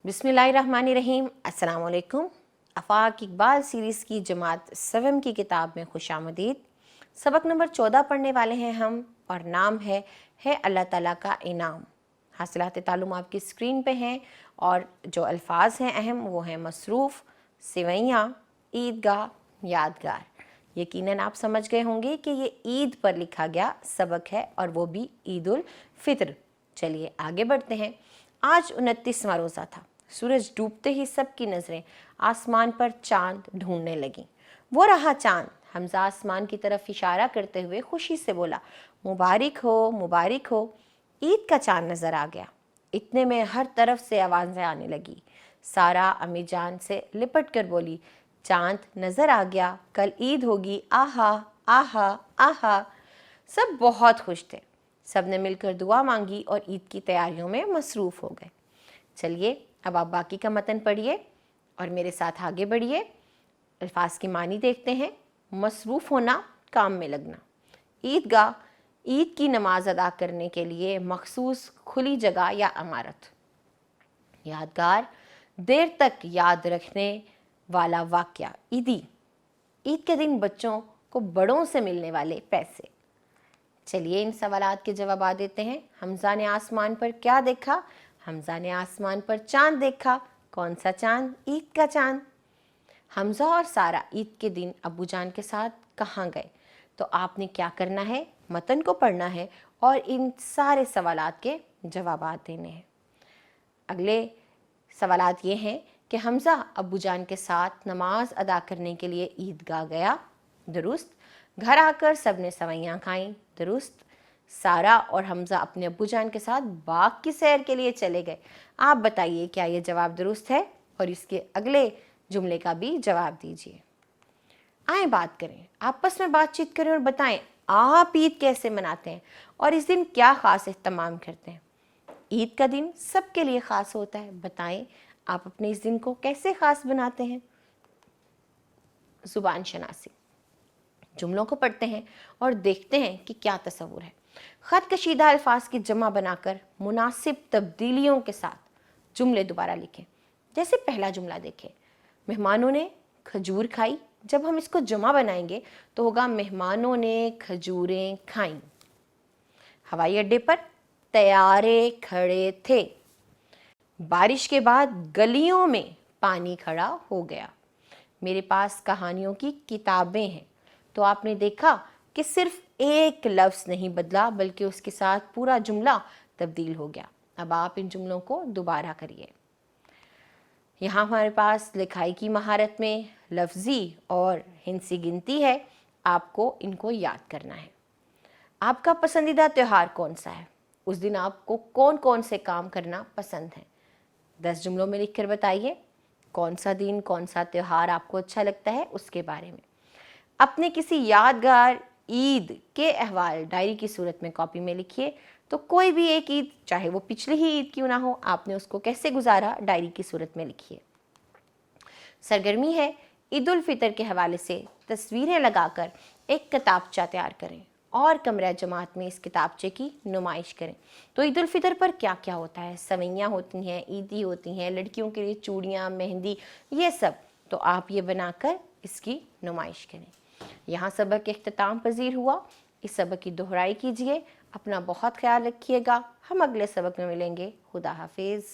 बिस्मिल्लाहिर्रहमानिर्रहीम। अस्सलाम वालेकुम। आफाक इकबाल सीरीज़ की जमात सवम की किताब में खुशामदीद। सबक नंबर 14 पढ़ने वाले हैं हम और नाम है अल्लाह ताला का इनाम। हासिलात तालुम आपकी स्क्रीन पे हैं और जो अल्फाज हैं अहम वो हैं मसरूफ़, सिवैयाँ, ईदगाह, यादगार। यकीनन आप समझ गए होंगे कि ये ईद पर लिखा गया सबक है और वो भी ईद उल फितर। चलिए आगे बढ़ते हैं। आज 29वां रोज़ा था। सूरज डूबते ही सबकी नज़रें आसमान पर चांद ढूंढने लगीं। वो रहा चांद। हमजा आसमान की तरफ इशारा करते हुए खुशी से बोला, मुबारक हो, मुबारक हो। ईद का चांद नज़र आ गया। इतने में हर तरफ से आवाज़ें आने लगी। सारा अम्मी जान से लिपट कर बोली, चांद नज़र आ गया, कल ईद होगी, आहा आहा आहा। सब बहुत खुश थे। सब ने मिलकर दुआ मांगी और ईद की तैयारियों में मसरूफ़ हो गए। चलिए अब आप बाकी का मतन पढ़िए और मेरे साथ आगे बढ़िए। अल्फाज की मानी देखते हैं। मसरूफ़ होना, काम में लगना। ईदगाह, ईद की नमाज अदा करने के लिए मखसूस खुली जगह या इमारत। यादगार, देर तक याद रखने वाला वाक़या। ईदी, ईद के दिन बच्चों को बड़ों से मिलने वाले पैसे। चलिए इन सवालात के जवाब देते हैं। हमजा ने आसमान पर क्या देखा? हमजा ने आसमान पर चांद देखा। कौन सा चांद? ईद का चांद। हमजा और सारा ईद के दिन अब्बू जान के साथ कहाँ गए? तो आपने क्या करना है? मतन को पढ़ना है और इन सारे सवालात के जवाब देने हैं। अगले सवालात ये हैं कि हमजा अब्बू जान के साथ नमाज अदा करने के लिए ईदगाह गया। दुरुस्त। घर आकर सबने सवैयाँ खाईं। दुरुस्त। सारा और हमजा अपने अब्बू जान के साथ बाग की सैर के लिए चले गए। आप बताइए क्या ये जवाब दुरुस्त है? और इसके अगले जुमले का भी जवाब दीजिए। आए बात करें, आपस में बातचीत करें और बताएं आप ईद कैसे मनाते हैं और इस दिन क्या ख़ास इह्तमाम करते हैं। ईद का दिन सबके लिए ख़ास होता है। बताएं आप अपने इस दिन को कैसे ख़ास बनाते हैं। ज़ुबान शनासी, जुमलों को पढ़ते हैं और देखते हैं कि क्या तस्वुर है। ख़त कशीदा अल्फाज की जमा बनाकर मुनासिब तब्दीलियों के साथ जुमले दोबारा लिखें। जैसे पहला जुमला देखें, मेहमानों ने खजूर खाई। जब हम इसको जमा बनाएंगे तो होगा मेहमानों ने खजूरें खाईं। हवाई अड्डे पर तैयारे खड़े थे। बारिश के बाद गलियों में पानी खड़ा हो गया। मेरे पास कहानियों की किताबें हैं। तो आपने देखा कि सिर्फ एक लफ्ज़ नहीं बदला बल्कि उसके साथ पूरा जुमला तब्दील हो गया। अब आप इन जुमलों को दोबारा करिए। यहाँ हमारे पास लिखाई की महारत में लफ्ज़ी और हिंसी गिनती है। आपको इनको याद करना है। आपका पसंदीदा त्यौहार कौन सा है? उस दिन आपको कौन कौन से काम करना पसंद है? 10 जुमलों में लिखकर बताइए। कौन सा दिन, कौन सा त्यौहार आपको अच्छा लगता है उसके बारे में। अपने किसी यादगार ईद के अहवाल डायरी की सूरत में कॉपी में लिखिए। तो कोई भी एक ईद, चाहे वो पिछली ही ईद क्यों ना हो, आपने उसको कैसे गुजारा डायरी की सूरत में लिखिए। सरगर्मी है, ईद उल फितर के हवाले से तस्वीरें लगाकर एक किताबचा तैयार करें और कमरा जमात में इस किताबचे की नुमाइश करें। तो ईद उल फितर पर क्या क्या होता है? सवैयाँ होती हैं, ईदी होती हैं, लड़कियों के लिए चूड़ियाँ, मेहंदी, ये सब। तो आप ये बनाकर इसकी नुमाइश करें। यहाँ सबक इख्तिताम पजीर हुआ। इस सबक की दोहराई कीजिए। अपना बहुत ख्याल रखिएगा। हम अगले सबक में मिलेंगे। खुदा हाफिज़।